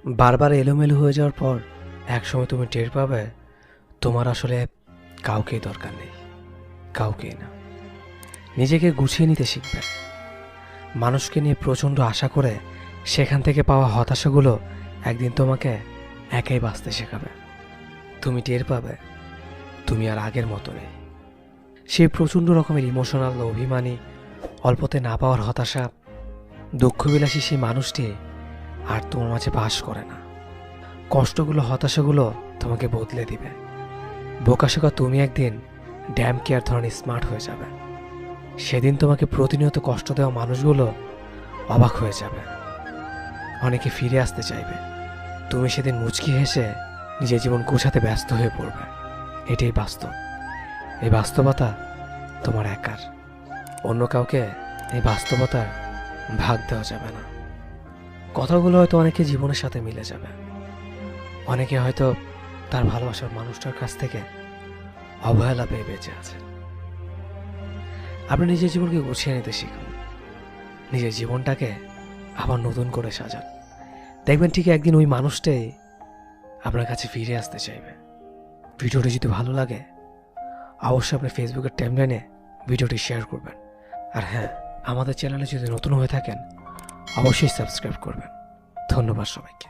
বারবার এলোমেলো হয়ে যাওয়ার পর একসময় তুমি টের পাবে তোমার আসলে কাউকেই দরকার নেই, কাউকেই না। নিজেকে গুছিয়ে নিতে শিখবে। মানুষকে নিয়ে প্রচণ্ড আশা করে সেখান থেকে পাওয়া হতাশাগুলো একদিন তোমাকে একাই বাঁচতে শেখাবে। তুমি টের পাবে তুমি আর আগের মতো নেই। সেই প্রচণ্ড রকমের ইমোশনাল অভিমানী, অল্পতে না পাওয়ার হতাশা, দুঃখবিলাসী সেই মানুষটি আর তোমার মাঝে বাস করে না। কষ্টগুলো, হতাশাগুলো তোমাকে বদলে দিবে। বোকাশোকা তুমি একদিন ড্যাম কেয়ার ধরনের স্মার্ট হয়ে যাবে। সেদিন তোমাকে প্রতিনিয়ত কষ্ট দেওয়া মানুষগুলো অবাক হয়ে যাবে, অনেকে ফিরে আসতে চাইবে। তুমি সেদিন মুচকি হেসে নিজের জীবন গোছাতে ব্যস্ত হয়ে পড়বে। এটাই বাস্তব। এই বাস্তবতা তোমার একার, অন্য কাউকে এই বাস্তবতার ভাগ দেওয়া যাবে না। কথাগুলো হয়তো অনেকে জীবনের সাথে মিলে যাবে, অনেকে হয়তো তার ভালোবাসার মানুষটার কাছ থেকে অবহেলা পেয়ে বেঁচে আছে। আপনি নিজের জীবনকে গুছিয়ে নিতে শিখুন, নিজের জীবনটাকে আবার নতুন করে সাজান। দেখবেন ঠিক একদিন ওই মানুষটাই আপনার কাছে ফিরে আসতে চাইবে। ভিডিওটি যদি ভালো লাগে অবশ্যই আপনি ফেসবুকের টাইমলাইনে ভিডিওটি শেয়ার করবেন। আর হ্যাঁ, আমাদের চ্যানেলে যদি নতুন হয়ে থাকেন অবশ্যই সাবস্ক্রাইব করবেন। ধন্যবাদ সবাইকে।